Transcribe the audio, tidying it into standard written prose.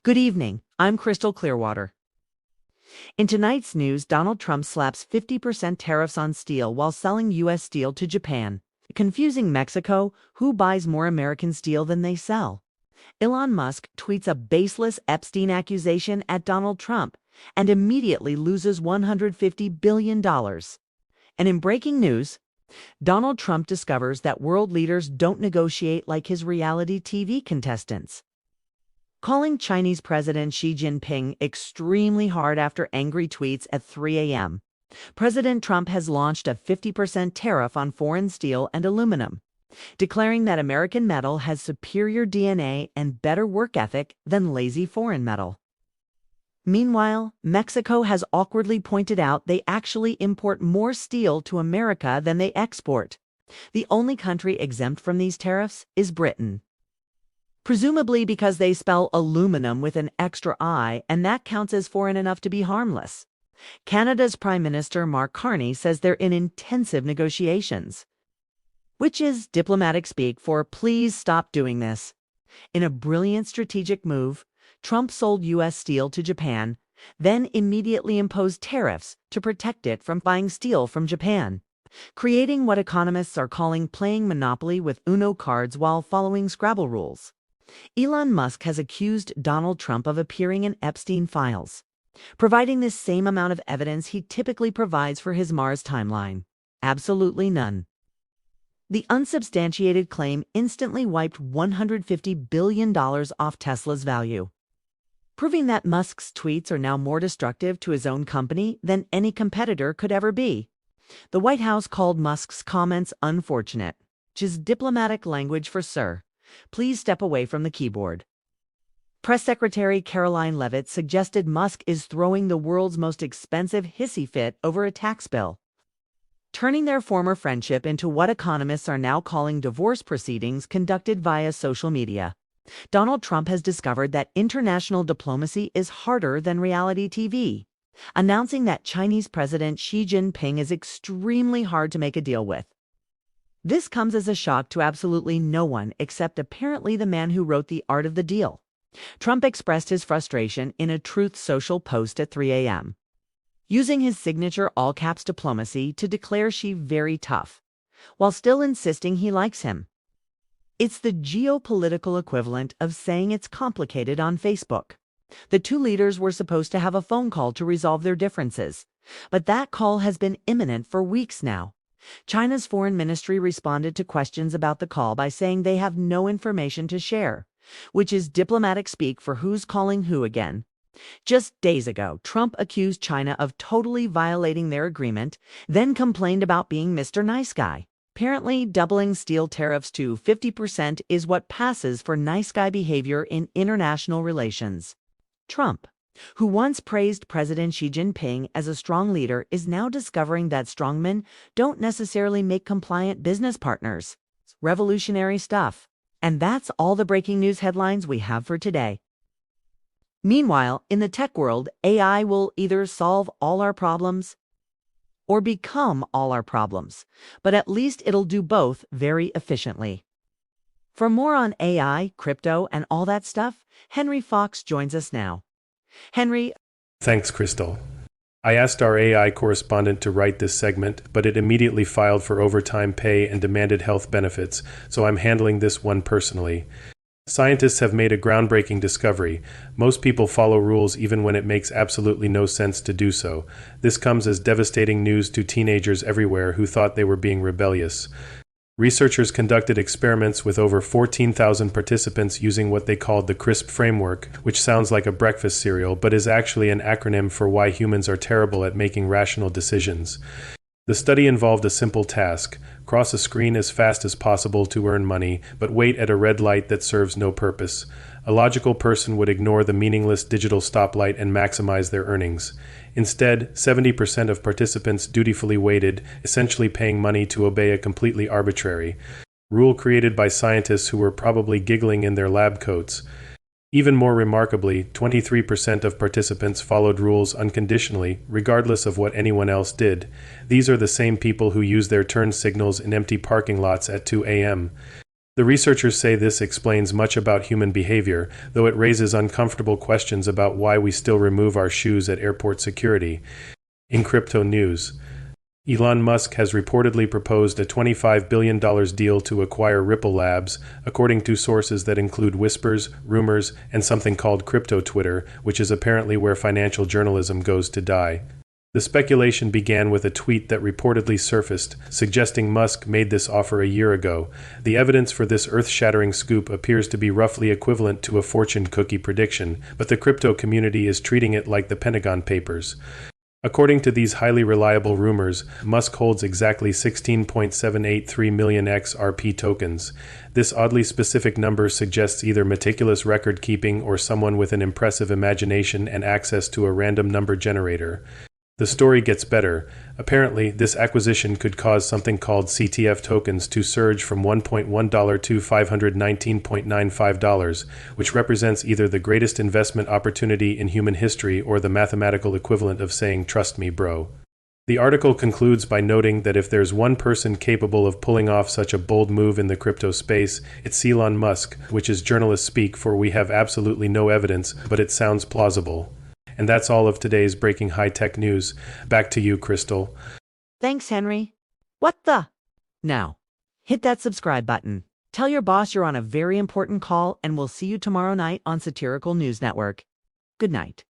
Good evening. I'm Crystal Clearwater. In tonight's news, Donald Trump slaps 50% tariffs on steel while selling U.S. steel to Japan, confusing Mexico, who buys more American steel than they sell. Elon Musk tweets a baseless Epstein accusation at Donald Trump and immediately loses $150 billion. And in breaking news, Donald Trump discovers that world leaders don't negotiate like his reality TV contestants. Calling Chinese President Xi Jinping extremely hard after angry tweets at 3 a.m., President Trump has launched a 50% tariff on foreign steel and aluminum, declaring that American metal has superior DNA and better work ethic than lazy foreign metal. Meanwhile, Mexico has awkwardly pointed out they actually import more steel to America than they export. The only country exempt from these tariffs is Britain. Presumably because they spell aluminum with an extra I, and that counts as foreign enough to be harmless. Canada's Prime Minister Mark Carney says they're in intensive negotiations, which is diplomatic speak for please stop doing this. In a brilliant strategic move, Trump sold U.S. steel to Japan, then immediately imposed tariffs to protect it from buying steel from Japan, creating what economists are calling playing Monopoly with Uno cards while following Scrabble rules. Elon Musk has accused Donald Trump of appearing in Epstein files, providing the same amount of evidence he typically provides for his Mars timeline. Absolutely none. The unsubstantiated claim instantly wiped $150 billion off Tesla's value, proving that Musk's tweets are now more destructive to his own company than any competitor could ever be. The White House called Musk's comments unfortunate, which is diplomatic language for sir. Please step away from the keyboard. Press Secretary Caroline Leavitt suggested Musk is throwing the world's most expensive hissy fit over a tax bill, turning their former friendship into what economists are now calling divorce proceedings conducted via social media. Donald Trump has discovered that international diplomacy is harder than reality TV, announcing that Chinese President Xi Jinping is extremely hard to make a deal with. This comes as a shock to absolutely no one except apparently the man who wrote The Art of the Deal. Trump expressed his frustration in a Truth Social post at 3 a.m., using his signature all-caps diplomacy to declare Xi very tough, while still insisting he likes him. It's the geopolitical equivalent of saying it's complicated on Facebook. The two leaders were supposed to have a phone call to resolve their differences, but that call has been imminent for weeks now. China's foreign ministry responded to questions about the call by saying they have no information to share, which is diplomatic speak for who's calling who again. Just days ago, Trump accused China of totally violating their agreement, then complained about being Mr. Nice Guy. Apparently, doubling steel tariffs to 50% is what passes for nice guy behavior in international relations. Trump, who once praised President Xi Jinping as a strong leader, is now discovering that strongmen don't necessarily make compliant business partners. It's revolutionary stuff. And that's all the breaking news headlines we have for today. Meanwhile, in the tech world, AI will either solve all our problems or become all our problems, but at least it'll do both very efficiently. For more on AI, crypto, and all that stuff, Henry Fox joins us now. Henry. Thanks, Crystal. I asked our AI correspondent to write this segment, but it immediately filed for overtime pay and demanded health benefits, so I'm handling this one personally. Scientists have made a groundbreaking discovery. Most people follow rules even when it makes absolutely no sense to do so. This comes as devastating news to teenagers everywhere who thought they were being rebellious. Researchers conducted experiments with over 14,000 participants using what they called the CRISP framework, which sounds like a breakfast cereal but is actually an acronym for why humans are terrible at making rational decisions. The study involved a simple task: cross a screen as fast as possible to earn money, but wait at a red light that serves no purpose. A logical person would ignore the meaningless digital stoplight and maximize their earnings. Instead, 70% of participants dutifully waited, essentially paying money to obey a completely arbitrary rule created by scientists who were probably giggling in their lab coats. Even more remarkably, 23% of participants followed rules unconditionally, regardless of what anyone else did. These are the same people who use their turn signals in empty parking lots at 2 a.m. The researchers say this explains much about human behavior, though it raises uncomfortable questions about why we still remove our shoes at airport security. In crypto news, Elon Musk has reportedly proposed a $25 billion deal to acquire Ripple Labs, according to sources that include whispers, rumors, and something called crypto Twitter, which is apparently where financial journalism goes to die. The speculation began with a tweet that reportedly surfaced, suggesting Musk made this offer a year ago. The evidence for this earth-shattering scoop appears to be roughly equivalent to a fortune cookie prediction, but the crypto community is treating it like the Pentagon Papers. According to these highly reliable rumors, Musk holds exactly 16.783 million XRP tokens. This oddly specific number suggests either meticulous record-keeping or someone with an impressive imagination and access to a random number generator. The story gets better. Apparently, this acquisition could cause something called CTF tokens to surge from $1.1 to $519.95, which represents either the greatest investment opportunity in human history or the mathematical equivalent of saying, "Trust me, bro." The article concludes by noting that if there's one person capable of pulling off such a bold move in the crypto space, it's Elon Musk, which is journalist speak, for we have absolutely no evidence, but it sounds plausible. And that's all of today's breaking high-tech news. Back to you, Crystal. Thanks, Henry. What the? Now, hit that subscribe button. Tell your boss you're on a very important call, and we'll see you tomorrow night on Satirical News Network. Good night.